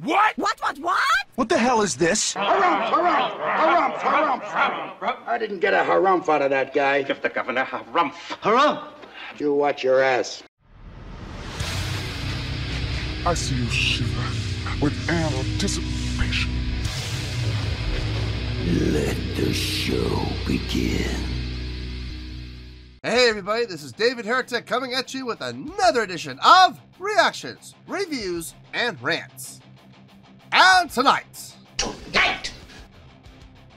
What? What? What the hell is this? Harumph. I didn't get a harumph out of that guy. Give the governor harumph. Harumph? You watch your ass. I see you shiver with anticipation. Let the show begin. Hey everybody, this is David Heretic coming at you with another edition of Reactions, Reviews, and Rants. And tonight...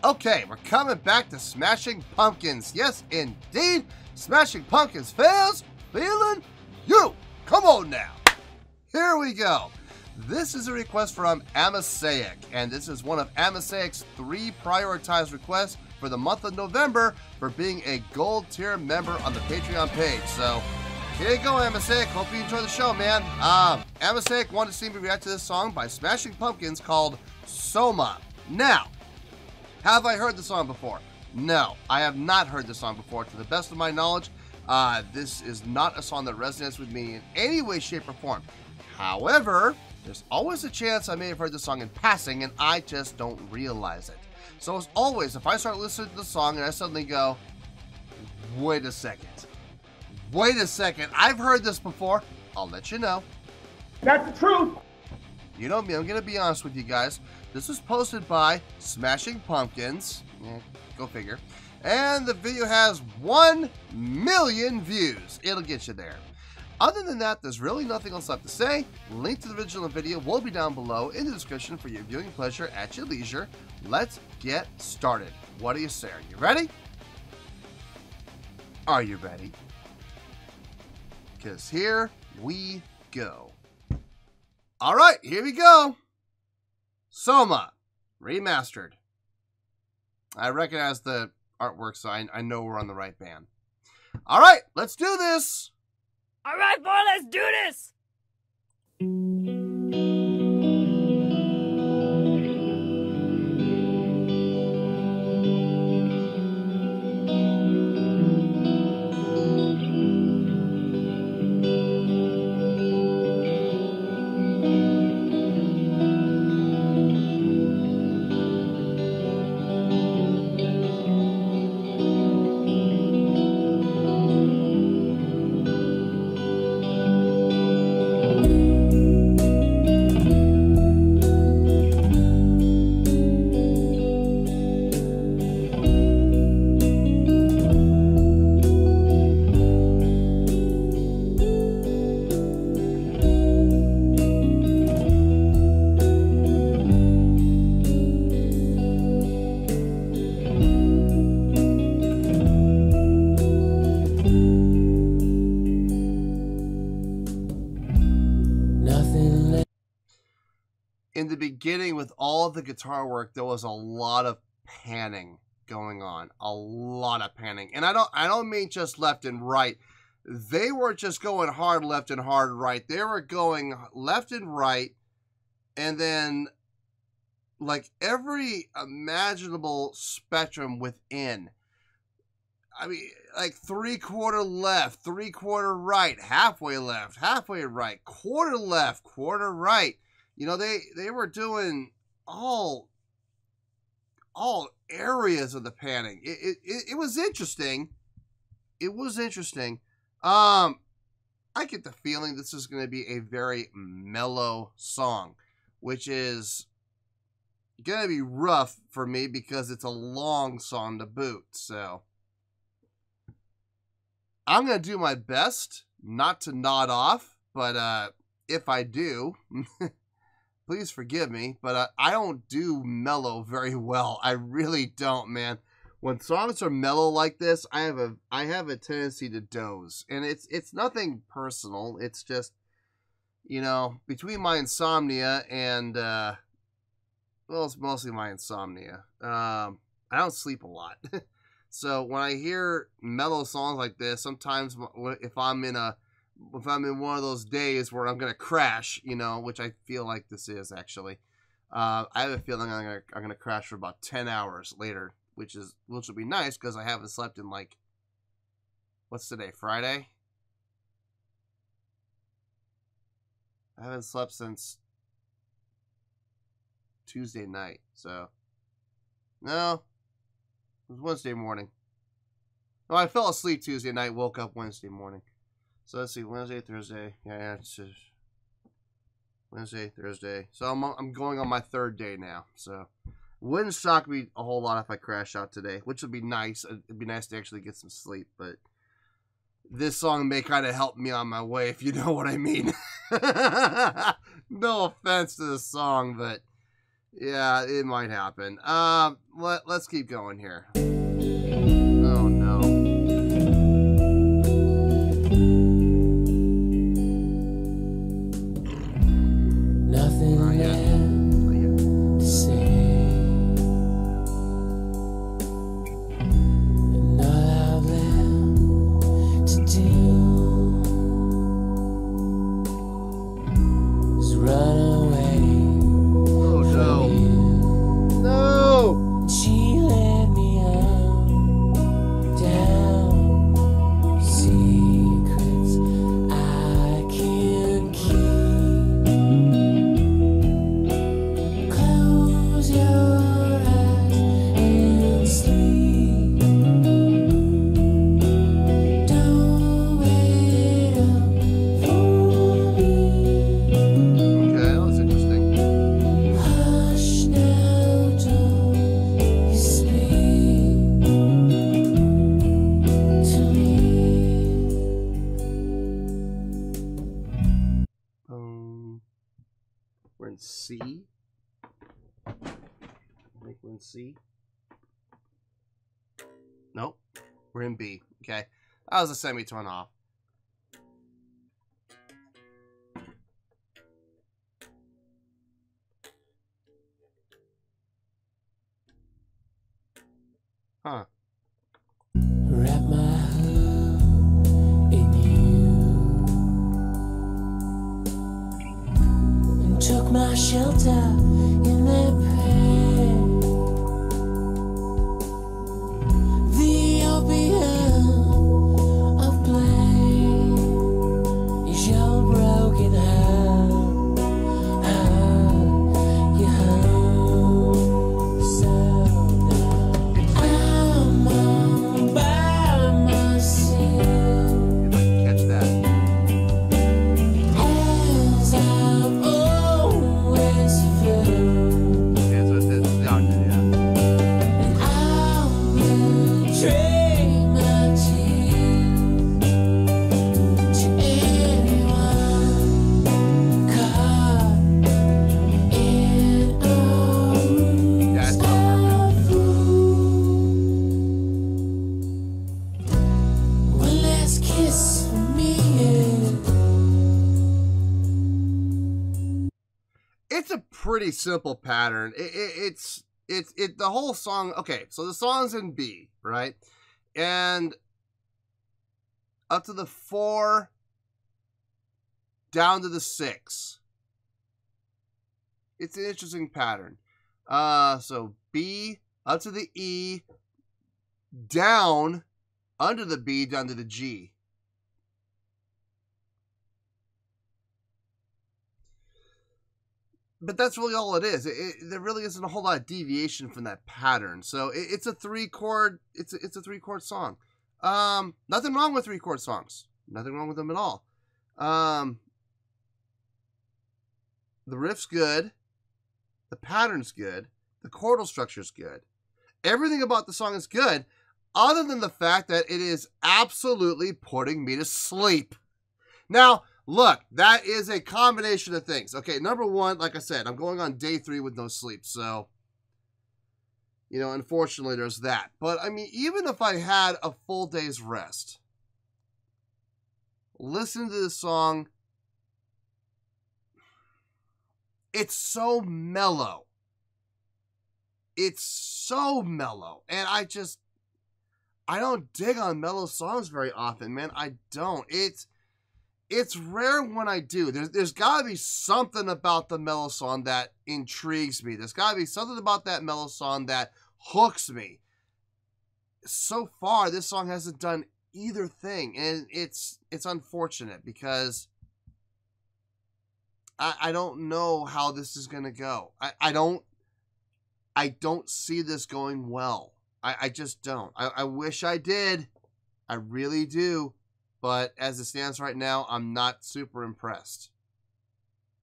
Okay, we're coming back to Smashing Pumpkins. Yes, indeed, Smashing Pumpkins Fans Feeling You. Come on now. Here we go. This is a request from Amasaic, and this is one of Amasaic's 3 prioritized requests for the month of November for being a gold tier member on the Patreon page. So here you go, Amasaic. Hope you enjoy the show, man. Amasaic wanted to see me react to this song by Smashing Pumpkins called Soma. Now, have I heard the song before? No, I have not heard the song before. To the best of my knowledge, this is not a song that resonates with me in any way, shape, or form. However, there's always a chance I may have heard the song in passing and I just don't realize it. So as always, if I start listening to the song and I suddenly go, wait a second, I've heard this before, I'll let you know. That's the truth. You know me, I'm going to be honest with you guys. This was posted by Smashing Pumpkins, yeah, go figure, and the video has 1 million views. It'll get you there. Other than that, there's really nothing else left to say. Link to the original video will be down below in the description for your viewing pleasure at your leisure. Let's get started. What do you say? Are you ready? Are you ready? Because here we go. All right, here we go. Soma, remastered. I recognize the artwork, so I know we're on the right band. All right, let's do this. All right, boy, let's do this. In the beginning, with all of the guitar work, there was a lot of panning going on. A lot of panning. And I don't mean just left and right. They weren't just going hard left and hard right. They were going left and right, and then like every imaginable spectrum within. I mean, like 3/4 left, 3/4 right, halfway left, halfway right, quarter left, quarter right. You know, they were doing all areas of the panning. It was interesting. It was interesting. I get the feeling this is going to be a very mellow song, which is going to be rough for me because it's a long song to boot. So I'm going to do my best not to nod off, but if I do... Please forgive me, but I don't do mellow very well. I really don't, man. When songs are mellow like this, I have a tendency to doze, and it's nothing personal. It's just, you know, between my insomnia and well, it's mostly my insomnia. I don't sleep a lot, so when I hear mellow songs like this, sometimes if I'm in one of those days where I'm gonna crash, you know, which I feel like this is actually, I have a feeling I'm gonna crash for about 10 hours later, which will be nice because I haven't slept in like, what's today, Friday? I haven't slept since Tuesday night. So, no, it was Wednesday morning. No, I fell asleep Tuesday night, woke up Wednesday morning. So let's see, Wednesday, Thursday. Yeah, it's just Wednesday, Thursday. So I'm going on my third day now. So wouldn't shock me a whole lot if I crash out today, which would be nice. It'd be nice to actually get some sleep, but this song may kind of help me on my way, if you know what I mean. No offense to the song, but yeah, it might happen. Let's keep going here. Oh no. Nothing left to say, and all I've left to do is run away. Oh no. No! She led me on down secrets I can't keep. Close your eyes and sleep. Don't wait up for me. Okay, that was interesting. Hush now, don't you speak to me. We're in C. I think we're in C. Nope. We're in B. Okay. That was a semitone off. Huh. Wrap my heart in you and took my shelter in their pain. The opium of blame is your broken heart. You hurt so now. I'm all by myself, Catch that. as I've always felt, Okay, so it's down here, yeah. and I'll betray my tears to anyone caught in Yeah, arms it's not of food. One last kiss for me. It's a pretty simple pattern. It's the whole song. Okay, so the song's in B, right? And up to the 4, down to the 6. It's an interesting pattern. So B, up to the E, down, under the B, down to the G. But that's really all it is. There really isn't a whole lot of deviation from that pattern. So it's a 3-chord. It's a 3-chord song. Nothing wrong with 3-chord songs. Nothing wrong with them at all. The riff's good. The pattern's good. The chordal structure's good. Everything about the song is good, other than the fact that it is absolutely putting me to sleep. Now, look, that is a combination of things. Okay, number one, like I said, I'm going on day 3 with no sleep. So, you know, unfortunately, there's that. But, I mean, even if I had a full day's rest, listen to this song. It's so mellow. It's so mellow. And I don't dig on mellow songs very often, man. I don't. It's rare when I do. There's got to be something about the mellow song that intrigues me. There's got to be something about that mellow song that hooks me. So far, this song hasn't done either thing, and it's unfortunate because I don't know how this is going to go. I don't I don't see this going well. I just don't. I wish I did. I really do. But as it stands right now, I'm not super impressed.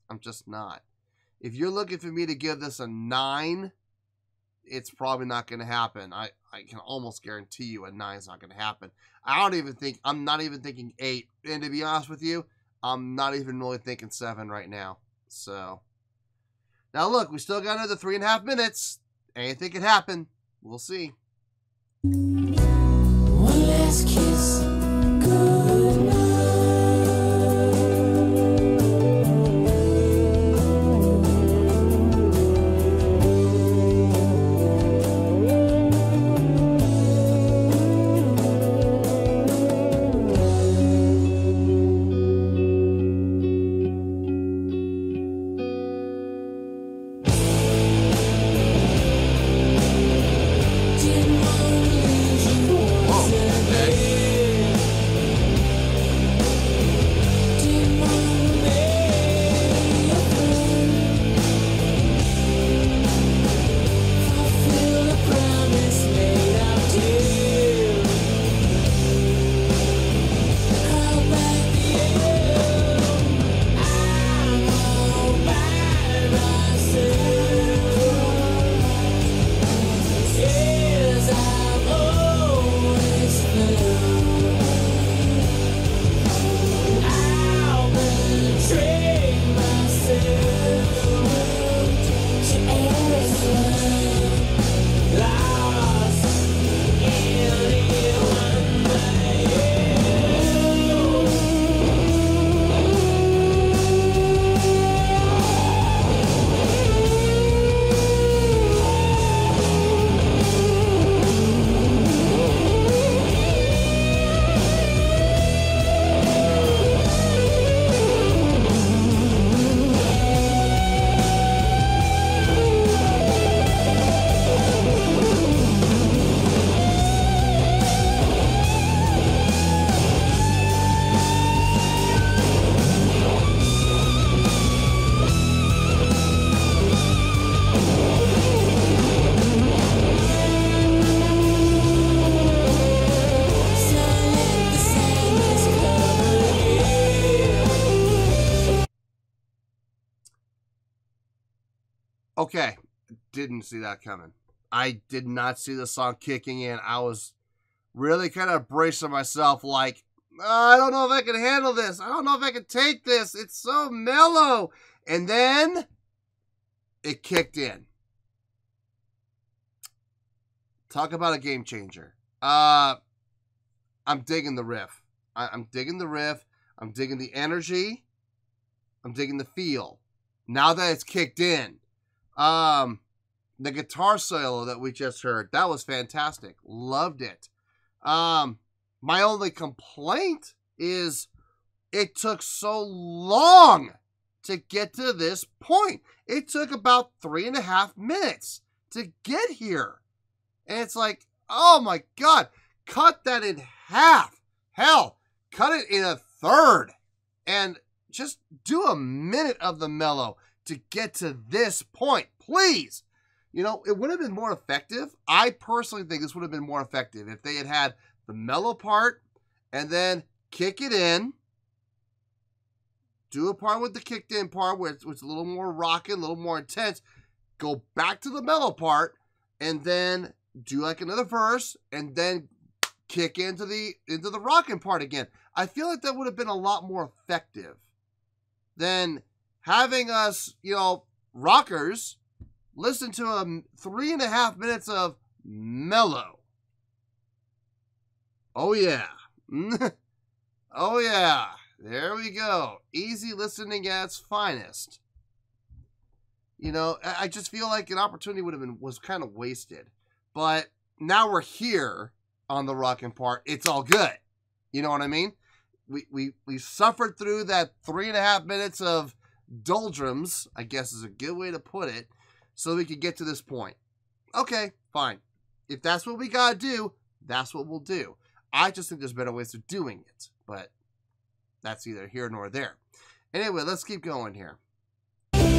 I'm just not. If you're looking for me to give this a 9, it's probably not going to happen. I can almost guarantee you a 9 is not going to happen. I'm not even thinking 8. And to be honest with you, I'm not even really thinking 7 right now. So, now look, we still got another 3.5 minutes. Anything could happen. We'll see. One last kiss. Good night. Okay, didn't see that coming. I did not see the song kicking in. I was really kind of bracing myself like, I don't know if I can handle this. I don't know if I can take this. It's so mellow. And then it kicked in. Talk about a game changer. I'm digging the riff. I'm digging the riff. I'm digging the energy. I'm digging the feel. Now that it's kicked in. The guitar solo that we just heard, that was fantastic. Loved it. My only complaint is it took so long to get to this point. It took about 3.5 minutes to get here. And it's like, oh my God, cut that in half. Hell, cut it in 1/3. And just do a minute of the mellow to get to this point, please. You know, it would have been more effective. I personally think this would have been more effective if they had the mellow part and then kick it in. Do a part with the kicked in part where it's a little more rocking, a little more intense. Go back to the mellow part and then do like another verse and then kick into the rocking part again. I feel like that would have been a lot more effective than having us, you know, rockers, listen to 3.5 minutes of mellow. Oh yeah. Oh yeah. There we go. Easy listening at its finest. You know, I just feel like an opportunity was kind of wasted. But now we're here on the rocking part. It's all good. You know what I mean? We suffered through that 3.5 minutes of doldrums, I guess is a good way to put it, so we could get to this point. Okay, fine. If that's what we gotta do, that's what we'll do. I just think there's better ways of doing it, but that's either here nor there. Anyway, let's keep going here. I'm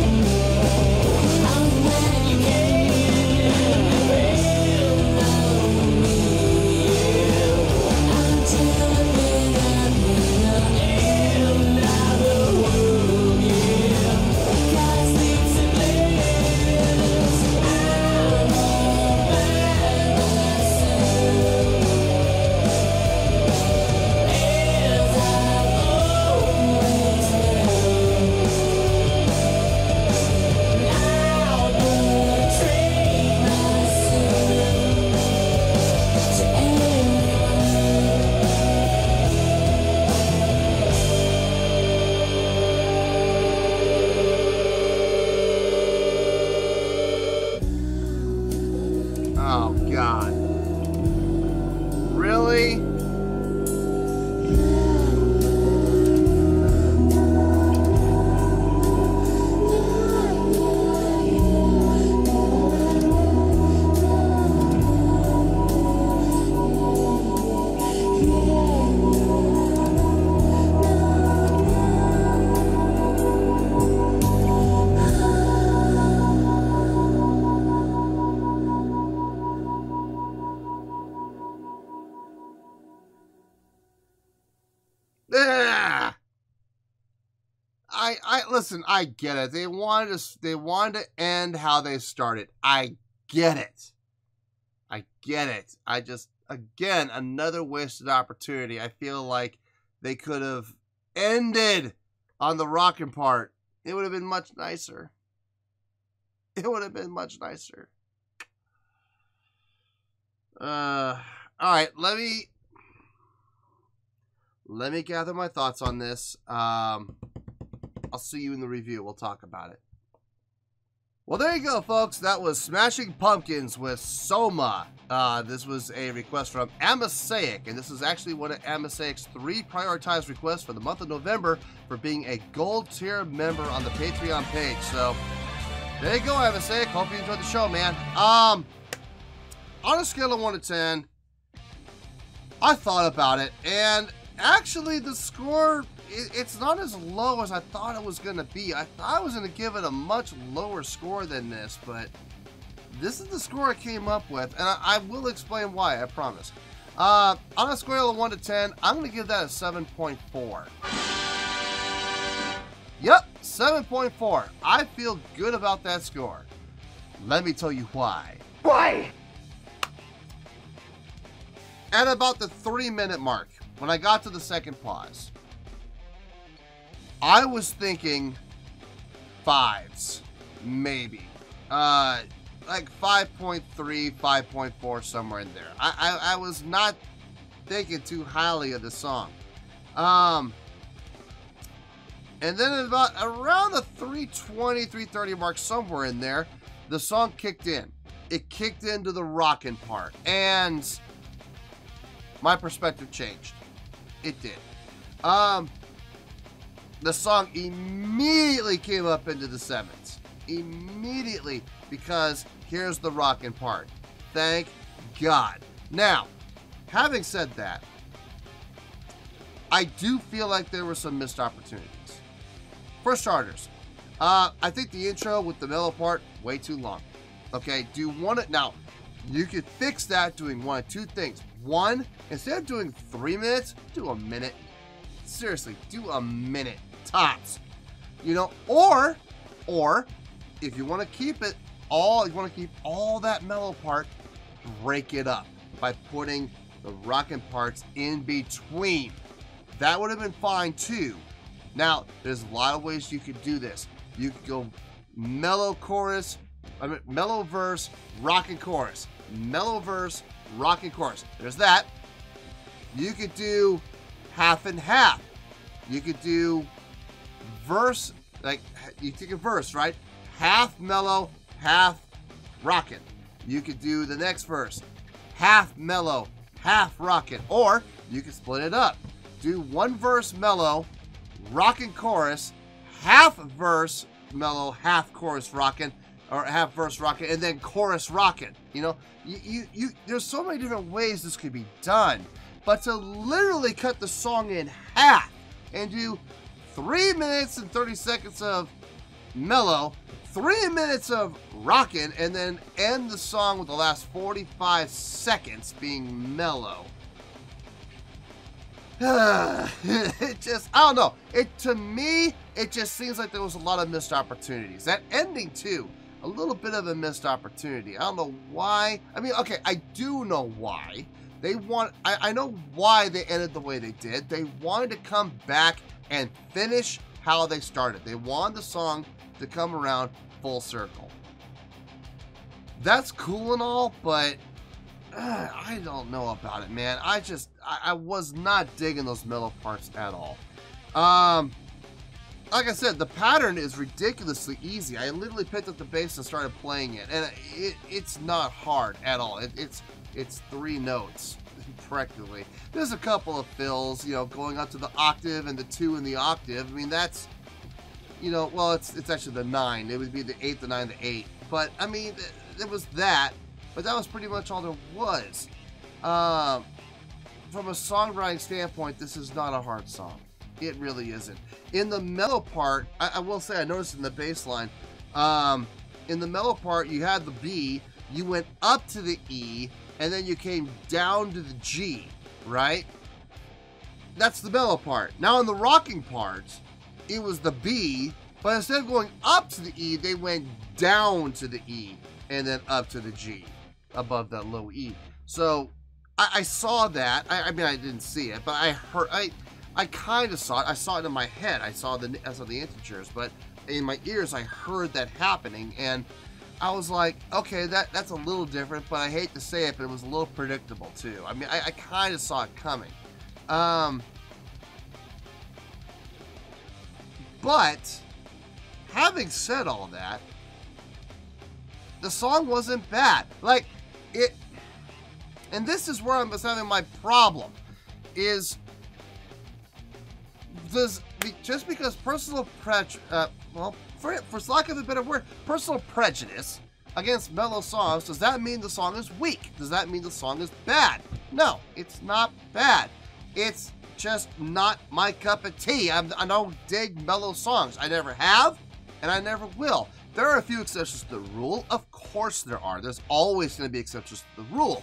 listen, I get it. They wanted to end how they started. I get it. I get it. I just, again, another wasted opportunity. I feel like they could have ended on the rockin' part. It would have been much nicer. It would have been much nicer. All right, let me gather my thoughts on this. I'll see you in the review. We'll talk about it. Well, there you go, folks. That was Smashing Pumpkins with Soma. This was a request from Amasaic, and this is actually one of Amasaic's 3 prioritized requests for the month of November for being a gold tier member on the Patreon page. So, there you go, Amasaic. Hope you enjoyed the show, man. On a scale of 1 to 10, I thought about it, and actually the score, it's not as low as I thought it was going to be. I thought I was going to give it a much lower score than this, but this is the score I came up with, and I will explain why, I promise. On a scale of 1 to 10, I'm going to give that a 7.4. Yep, 7.4. I feel good about that score. Let me tell you why. Why? At about the 3-minute mark, when I got to the second pause, I was thinking 5s, maybe. Like 5.3, 5.4, somewhere in there. I was not thinking too highly of the song. And then at about around the 3:20, 3:30 mark, somewhere in there, the song kicked in. It kicked into the rockin' part, and my perspective changed. It did. The song immediately came up into the 7s. Immediately, because here's the rockin' part. Thank God. Now, having said that, I do feel like there were some missed opportunities. For starters, I think the intro with the mellow part, way too long. Okay, now, you could fix that doing one of 2 things. One, instead of doing 3 minutes, do a minute. Seriously, do a minute, tops. You know, or, if you want to keep it all, you want to keep all that mellow part, break it up by putting the rockin' parts in between. That would have been fine too. Now, there's a lot of ways you could do this. You could go mellow verse, rockin' chorus. Mellow verse, rockin' chorus. There's that. You could do half and half. You could do verse, like you take a verse, right? Half mellow, half rockin'. You could do the next verse, half mellow, half rockin'. Or you could split it up. Do 1 verse mellow, rockin' chorus, half verse mellow, half chorus rockin', or half verse rockin', and then chorus rockin'. You know, there's so many different ways this could be done. But to literally cut the song in half and do 3 minutes and 30 seconds of mellow, 3 minutes of rockin', and then end the song with the last 45 seconds being mellow. It just, I don't know. To me, it just seems like there was a lot of missed opportunities. That ending too, a little bit of a missed opportunity. I don't know why. I mean, okay, I do know why. I know why they ended the way they did. They wanted to come back and finish how they started. They wanted the song to come around full circle. That's cool and all, but I don't know about it, man. I was not digging those mellow parts at all. Like I said, the pattern is ridiculously easy. I literally picked up the bass and started playing it, and it's not hard at all. It's 3 notes practically. There's a couple of fills, you know, going up to the octave and the 2 in the octave. I mean, that's, you know, well, it's actually the 9. It would be the 8, the 9, the 8. But I mean, it was that. But that was pretty much all there was. From a songwriting standpoint, this is not a hard song. It really isn't. In the mellow part, I will say I noticed in the bass line, in the mellow part, you had the B, you went up to the E, and then you came down to the G, right? That's the mellow part. Now in the rocking part, it was the B, But instead of going up to the E, they went down to the E and then up to the G above that low E. So I saw that. I mean, I didn't see it, but I heard. I kind of saw it. I saw it in my head. I saw the integers, but in my ears, I heard that happening, and I was like, okay, that's a little different, but I hate to say it, but it was a little predictable too. I mean, I kind of saw it coming. But having said all that, the song wasn't bad. Like it, and this is where I'm having my problem. Is just because personal for lack of a better word, personal prejudice against mellow songs, does that mean the song is weak? Does that mean the song is bad? No, it's not bad. It's just not my cup of tea. I don't dig mellow songs. I never have, and I never will. There are a few exceptions to the rule. Of course there are. There's always going to be exceptions to the rule.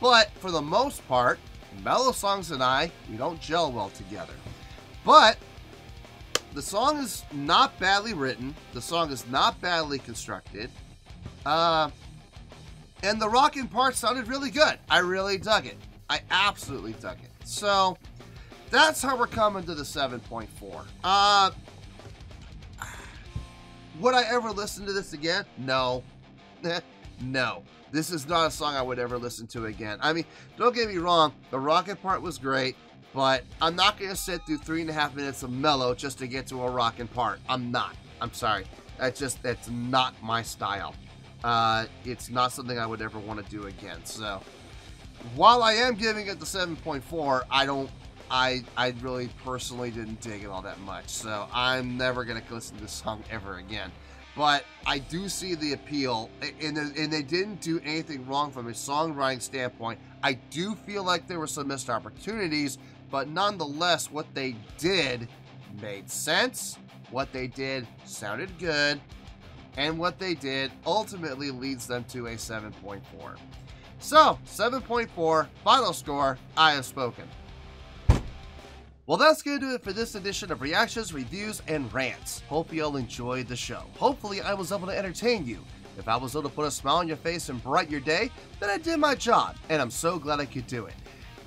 But for the most part, mellow songs and we don't gel well together. But the song is not badly written. The song is not badly constructed. And the rocking part sounded really good. I really dug it. I absolutely dug it. So that's how we're coming to the 7.4. Would I ever listen to this again? No. No. This is not a song I would ever listen to again. I mean, don't get me wrong. The rocking part was great. But I'm not going to sit through 3.5 minutes of mellow just to get to a rockin' part. I'm not. I'm sorry. That's not my style. It's not something I would ever want to do again. So, while I am giving it the 7.4, I really personally didn't dig it all that much. So, I'm never going to listen to this song ever again. But I do see the appeal, and they didn't do anything wrong from a songwriting standpoint. I do feel like there were some missed opportunities, but nonetheless, what they did made sense, what they did sounded good, and what they did ultimately leads them to a 7.4. So, 7.4, final score, I have spoken. Well, that's going to do it for this edition of Reactions, Reviews, and Rants. Hope you all enjoyed the show. Hopefully, I was able to entertain you. If I was able to put a smile on your face and brighten your day, then I did my job, and I'm so glad I could do it.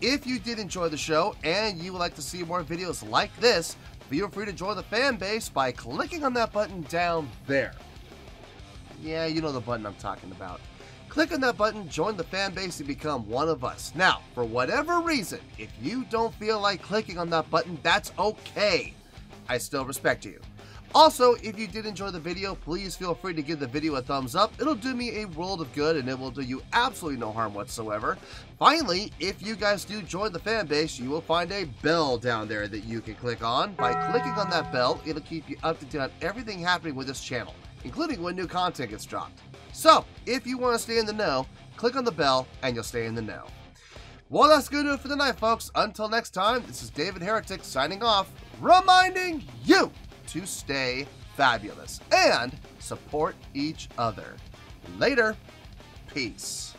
If you did enjoy the show and you would like to see more videos like this, feel free to join the fan base by clicking on that button down there. Yeah, you know the button I'm talking about. Click on that button, join the fan base, and become one of us. Now, for whatever reason, if you don't feel like clicking on that button, that's okay. I still respect you. Also, if you did enjoy the video, please feel free to give the video a thumbs up. It'll do me a world of good, and it will do you absolutely no harm whatsoever. Finally, if you guys do join the fan base, you will find a bell down there that you can click on. By clicking on that bell, it'll keep you up to date on everything happening with this channel, including when new content gets dropped. So, if you want to stay in the know, click on the bell, and you'll stay in the know. Well, that's going to do it for the night, folks. Until next time, this is David Heretic signing off, reminding you to stay fabulous and support each other. Later. Peace.